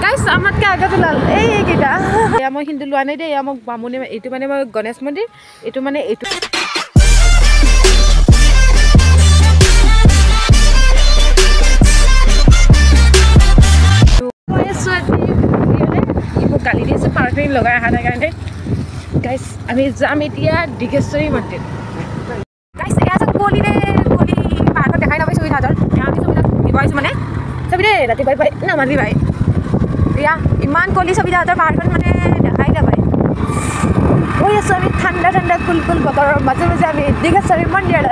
guys আমাতকে আগতে লাল এই কিটা এয়া মই হিন্দু লোৱা নাই দে এয়া মোক বামুনি এইটো মানে মই গণেশ মন্দিৰ এইটো মানে এইটো গালি দিছে পাৰ্কিং লগাই আহা নাই কাৰণে গাইস আমি যাম এতিয়া ডিগেশ্বৰী মন্দিৰ গাইস এয়া যে কলিৰে কলি পাৰ্কত দেখাই নাপাই সুবিধাজৰ আমি সুবিধা দিবাইছো মানে সবিৰে ৰাতি বাই বাই নামালি ভাই ইয়া ইমান কলি সুবিধাজৰ পাৰ্কত মানে দেখাই নাপাই ওই আছো আমি ঠাণ্ডা ঠাণ্ডা কুলকুল বতৰৰ মাজে মাজে আমি ডিগেশ্বৰী মন্দিৰ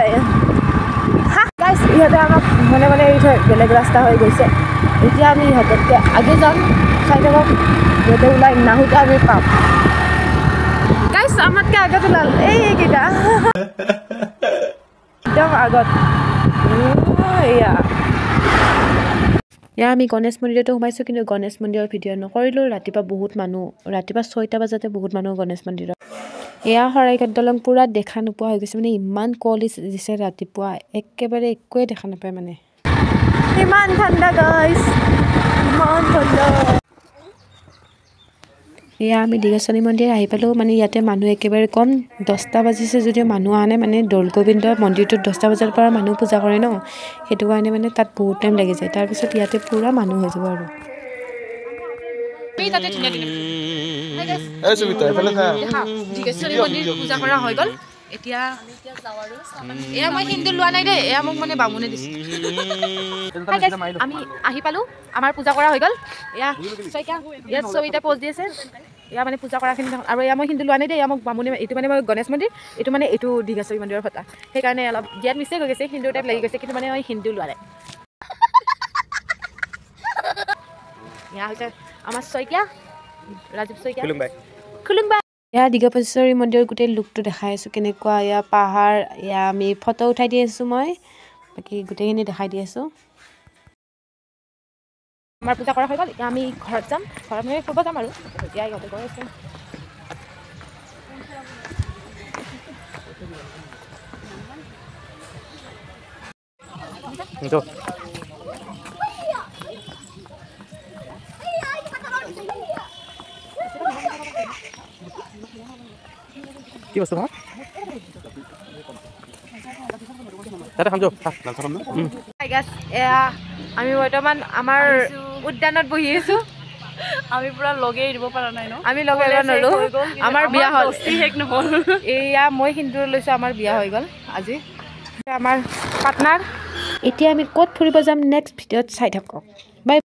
হা গাইস ইহঁতে আমাক মনে মনে এই বেলেগ ৰাস্তা হৈ গৈছে এতিয়া আমি ইহঁততকে আগে যাম চাই থাকক ইহঁতে ওলাই নাহোতে আমি পাম গাইস আমাতকে আগতে লাল এই কিটা একদম আগত এয়া আমি গণেশ মন্দিৰতো সোমাইছোঁ কিন্তু গণেশ মন্দিৰৰ ভিডিঅ' নকৰিলোঁ ৰাতিপুৱা বহুত মানুহ ৰাতিপুৱা 6টা বজাতে বহুত মানুহ গণেশ মন্দিৰত এয়া শৰাইঘাট দলং পূৰা দেখা নোপোৱা হৈ গৈছে মানে ইমান কুঁৱলী দিছে ৰাতিপুৱা একেবাৰে একোৱে দেখা নাপায় মানে ইমান ঠাণ্ডা গাইস ইমান ঠাণ্ডা এয়া আমি ডিগেশ্বৰী মন্দিৰ আহি পালোঁ মানে ইয়াতে মানুহ একেবাৰে কম 10টা বাজিছে যদিও মানুহ অহা নাই মানে দৌলগোবিন্দ মন্দিৰটোত 10টা বজাৰ পৰা মানুহ পূজা কৰে ন সেইটো কাৰণে মানে তাত বহুত টাইম লাগি যায় তাৰপিছত ইয়াতে পূৰা মানুহ হৈ যাব আৰু ডিগেশ্বৰী মন্দিৰ পূজা কৰা হৈ গ'ল এতিয়া এয়া মই হিন্দু লোৱা নাই দেই এয়া মোক মানে বামুণে দিছে আমি আহি পালোঁ আমাৰ পূজা কৰা হৈ গ'ল এয়া ইয়াত চবিতা প'জ দি আছে এয়া মানে পূজা কৰাখিনি আৰু এয়া মই হিন্দু লোৱা নাই দেই এয়া মোক বামুণে এইটো মানে মই গণেশ মন্দিৰ এইটো মানে এইটো ডিগেশ্বৰী মন্দিৰৰ ফটা সেইকাৰণে অলপ দিয়াত মিষ্টেক হৈ গৈছে হিন্দু টাইপ লাগি গৈছে কিন্তু মানে মই হিন্দু লোৱা নাই এয়া হৈছে আমাৰ শইকীয়া ৰাজীৱ শইকীয়া খুলুংবাই এয়া ডিগেশ্বৰী মন্দিৰৰ গোটেই লুকটো দেখাই আছোঁ কেনেকুৱা এয়া পাহাৰ এয়া আমি ফটো উঠাই দি আছোঁ মই বাকী গোটেইখিনি দেখাই দি আছোঁ আমাৰ পূজা কৰা হৈ গ'ল এতিয়া আমি ঘৰত যাম ঘৰত মানে ফুৰিব যাম আৰু এতিয়া ইহঁতে গৈ আছে কি বস্তু হা দাদা খাম এয়া আমি বৰ্তমান আমাৰ উদ্যানত বহি আছোঁ আমি পুৰা লগেই দিব পৰা নাই ন আমি লগাই নলো আমাৰ বিয়া হ'ল শেষ নহ'ল এয়া মই সিন্দুৰ লৈছোঁ আমাৰ বিয়া হৈ গ'ল আজি আমাৰ পাৰ্টনাৰ এতিয়া আমি ক'ত ফুৰিব যাম নেক্সট ভিডিঅ'ত চাই থাকক বাই